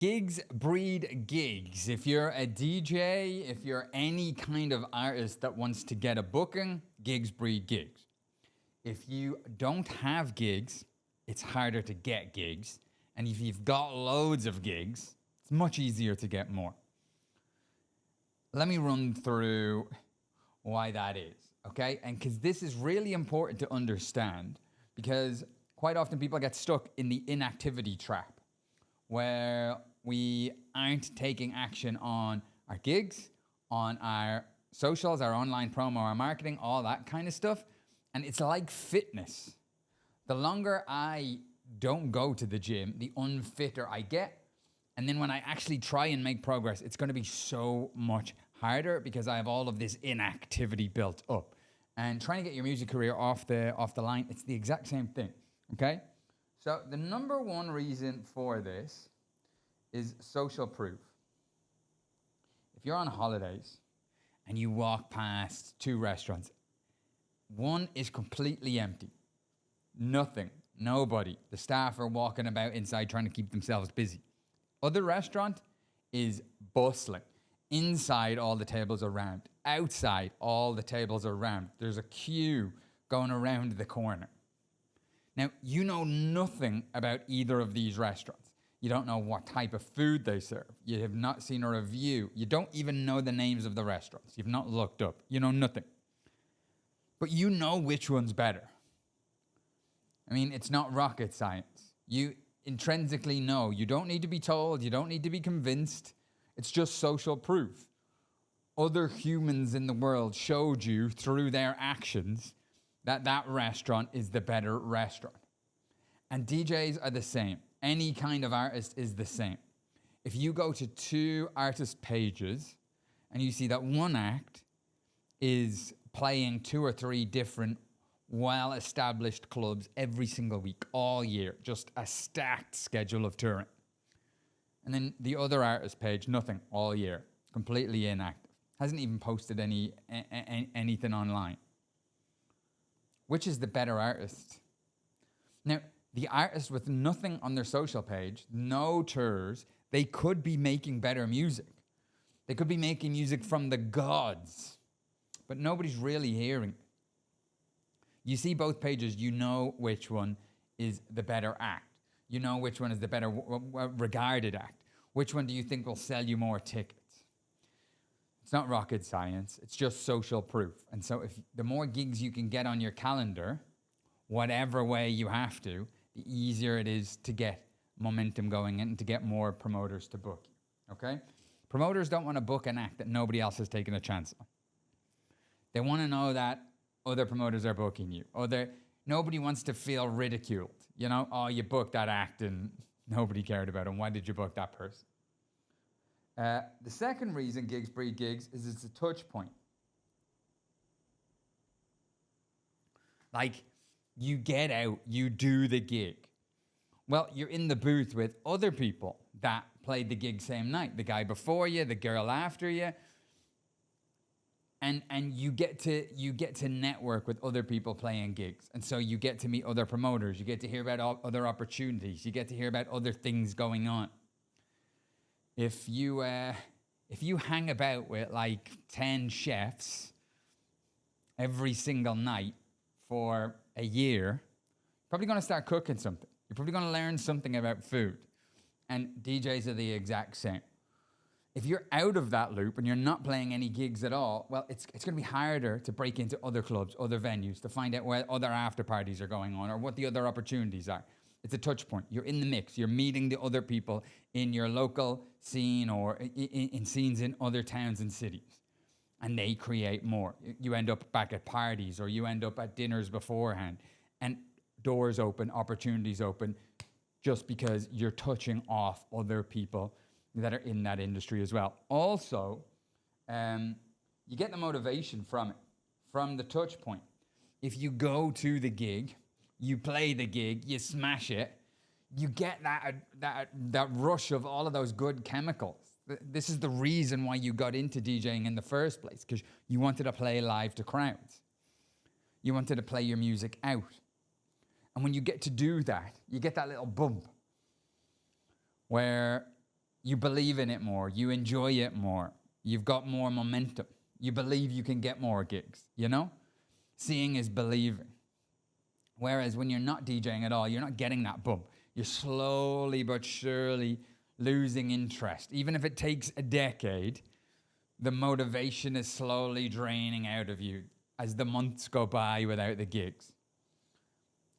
Gigs breed gigs. If you're a DJ, if you're any kind of artist that wants to get a booking, gigs breed gigs. If you don't have gigs, it's harder to get gigs. And if you've got loads of gigs, it's much easier to get more. Let me run through why that is, okay? And because this is really important to understand, because quite often people get stuck in the inactivity trap, where we aren't taking action on our gigs, on our socials, our online promo, our marketing, all that kind of stuff. And it's like fitness. The longer I don't go to the gym, the unfitter I get. And then when I actually try and make progress, it's going to be so much harder because I have all of this inactivity built up. And trying to get your music career off the line, it's the exact same thing, okay? So the number one reason for this is social proof. If you're on holidays and you walk past two restaurants, one is completely empty. Nothing, nobody. The staff are walking about inside trying to keep themselves busy. Other restaurant is bustling. Inside, all the tables are round. Outside, all the tables are round. There's a queue going around the corner. Now, you know nothing about either of these restaurants. You don't know what type of food they serve. You have not seen a review. You don't even know the names of the restaurants. You've not looked up. You know nothing. But you know which one's better. I mean, it's not rocket science. You intrinsically know. You don't need to be told. You don't need to be convinced. It's just social proof. Other humans in the world showed you through their actions that that restaurant is the better restaurant. And DJs are the same. Any kind of artist is the same. If you go to two artist pages and you see that one act is playing 2 or 3 different well-established clubs every single week, all year, just a stacked schedule of touring. And then the other artist page, nothing, all year, completely inactive. Hasn't even posted anything online. Which is the better artist? Now, the artist with nothing on their social page, no tours, they could be making better music. They could be making music from the gods, but nobody's really hearing it. You see both pages, you know which one is the better act. You know which one is the better regarded act. Which one do you think will sell you more tickets? It's not rocket science. It's just social proof. And so if the more gigs you can get on your calendar, whatever way you have to, the easier it is to get momentum going and to get more promoters to book you, okay? Promoters don't want to book an act that nobody else has taken a chance on. They want to know that other promoters are booking you. Nobody wants to feel ridiculed. You know, oh, you booked that act and nobody cared about it. Why did you book that person? The second reason gigs breed gigs is it's a touch point. Like, you get out, you do the gig. Well, you're in the booth with other people that played the gig same night. The guy before you, the girl after you. And you get to network with other people playing gigs. And so you get to meet other promoters. You get to hear about other opportunities. You get to hear about other things going on. If you hang about with like 10 chefs every single night for a year, you're probably going to start cooking something. You're probably going to learn something about food. And DJs are the exact same. If you're out of that loop and you're not playing any gigs at all, well, it's going to be harder to break into other clubs, other venues, to find out where other after parties are going on or what the other opportunities are. It's a touch point. You're in the mix. You're meeting the other people in your local scene or in scenes in other towns and cities. And they create more. You end up back at parties or you end up at dinners beforehand. And doors open, opportunities open, just because you're touching off other people that are in that industry as well. Also, you get the motivation from it, from the touch point. If you go to the gig, you play the gig, you smash it, you get that rush of all of those good chemicals. This is the reason why you got into DJing in the first place, because you wanted to play live to crowds. You wanted to play your music out. And when you get to do that, you get that little bump where You believe in it more. You enjoy it more. You've got more momentum. You believe you can get more gigs, you know? Seeing is believing. Whereas when you're not DJing at all, you're not getting that bump. You're slowly but surely losing interest. Even if it takes a decade, the motivation is slowly draining out of you as the months go by without the gigs.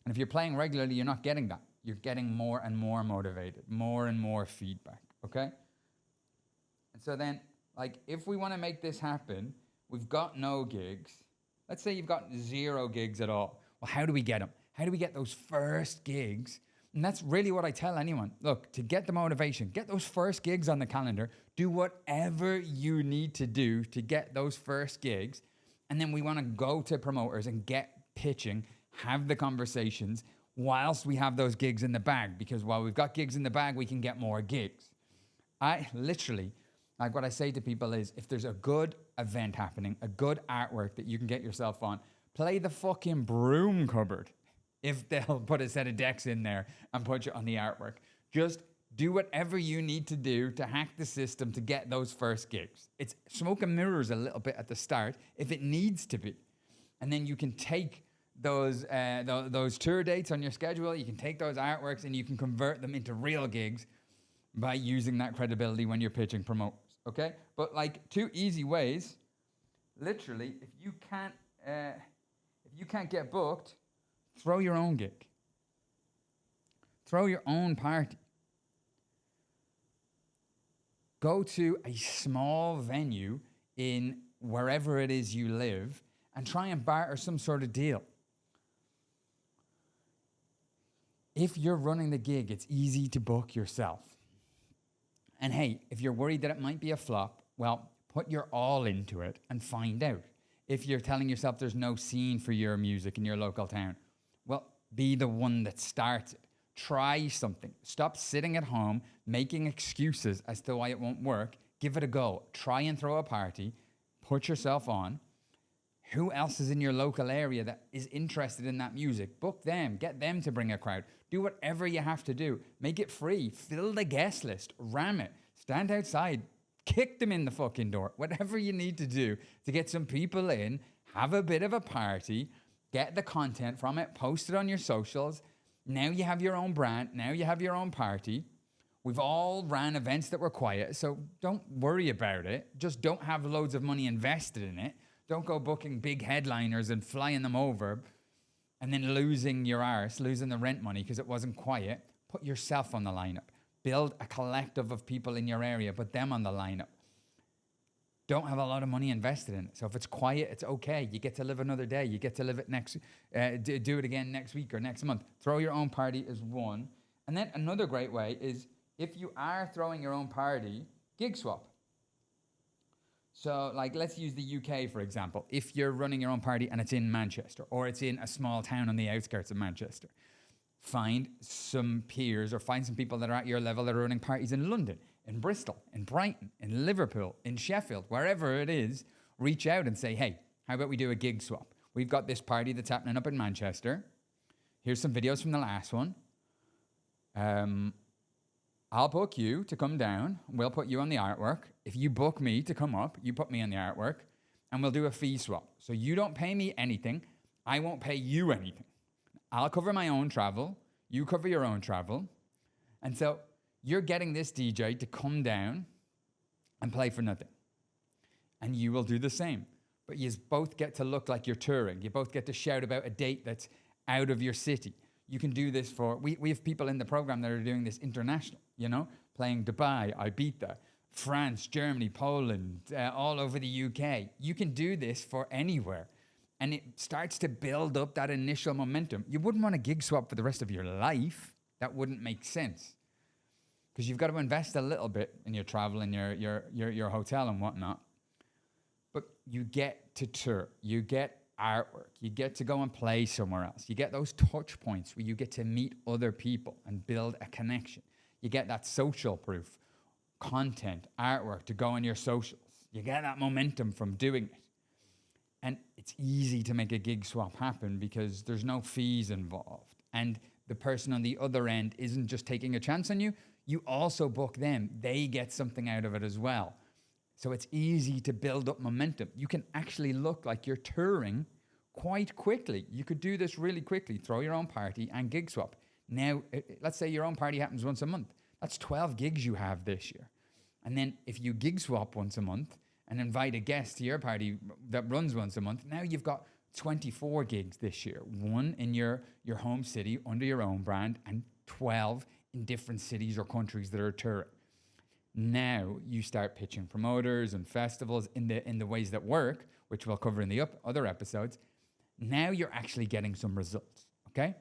And if you're playing regularly, you're not getting that. You're getting more and more motivated, more and more feedback, okay? And so then, like, if we want to make this happen, we've got no gigs. Let's say you've got 0 gigs at all. Well, how do we get them? How do we get those first gigs? And that's really what I tell anyone. Look, to get the motivation, get those first gigs on the calendar. Do whatever you need to do to get those first gigs. And then we want to go to promoters and get pitching, have the conversations whilst we have those gigs in the bag. Because while we've got gigs in the bag, we can get more gigs. I literally, like what I say to people is, if there's a good event happening, a good artwork that you can get yourself on, play the fucking broom cupboard. If they'll put a set of decks in there and put you on the artwork. Just do whatever you need to do to hack the system to get those first gigs. It's smoke and mirrors a little bit at the start if it needs to be. And then you can take those tour dates on your schedule, you can take those artworks and you can convert them into real gigs by using that credibility when you're pitching promoters, okay? But like 2 easy ways, literally, if you can't get booked, throw your own gig. Throw your own party. Go to a small venue in wherever it is you live and try and barter some sort of deal. If you're running the gig, it's easy to book yourself. And hey, if you're worried that it might be a flop, well, put your all into it and find out. If you're telling yourself there's no scene for your music in your local town, well, be the one that starts it. Try something. Stop sitting at home making excuses as to why it won't work. Give it a go. Try and throw a party. Put yourself on. Who else is in your local area that is interested in that music? Book them. Get them to bring a crowd. Do whatever you have to do. Make it free. Fill the guest list. Ram it. Stand outside. Kick them in the fucking door. Whatever you need to do to get some people in. Have a bit of a party. Get the content from it. Post it on your socials. Now you have your own brand. Now you have your own party. We've all ran events that were quiet, so don't worry about it. Just don't have loads of money invested in it. Don't go booking big headliners and flying them over and then losing your arse, losing the rent money because it wasn't quiet. Put yourself on the lineup. Build a collective of people in your area. Put them on the lineup. Don't have a lot of money invested in it. So if it's quiet, it's okay. You get to live another day. You get to live it do it again next week or next month. Throw your own party is one. And then another great way is if you are throwing your own party, gig swap. So like, let's use the UK, for example. If you're running your own party and it's in Manchester or it's in a small town on the outskirts of Manchester, find some peers or find some people that are at your level that are running parties in London, in Bristol, in Brighton, in Liverpool, in Sheffield, wherever it is. Reach out and say, hey, how about we do a gig swap? We've got this party that's happening up in Manchester. Here's some videos from the last one. I'll book you to come down. We'll put you on the artwork. If you book me to come up, you put me on the artwork, and we'll do a fee swap. So you don't pay me anything. I won't pay you anything. I'll cover my own travel. You cover your own travel. And so you're getting this DJ to come down and play for nothing. And you will do the same. But you both get to look like you're touring. You both get to shout about a date that's out of your city. You can do this for, we have people in the program that are doing this international, you know, playing Dubai, Ibiza, France, Germany, Poland, all over the UK. You can do this for anywhere. And it starts to build up that initial momentum. You wouldn't want a gig swap for the rest of your life. That wouldn't make sense. Because you've got to invest a little bit in your travel and your hotel and whatnot. But you get to tour. You get artwork. You get to go and play somewhere else. You get those touch points where you get to meet other people and build a connection. You get that social proof, content, artwork to go on your socials. You get that momentum from doing it. And it's easy to make a gig swap happen because there's no fees involved. And the person on the other end isn't just taking a chance on you. you also book them. They get something out of it as well. So it's easy to build up momentum. You can actually look like you're touring quite quickly. You could do this really quickly. Throw your own party and gig swap. Now, let's say your own party happens once a month. That's 12 gigs you have this year. And then if you gig swap once a month and invite a guest to your party that runs once a month, now you've got 24 gigs this year. 1 in your home city under your own brand and 12 in different cities or countries that are touring. Now you start pitching promoters and festivals in the ways that work, which we'll cover in the other episodes. Now you're actually getting some results, okay?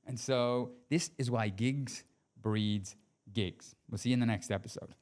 And so this is why gigs breeds gigs. We'll see you in the next episode.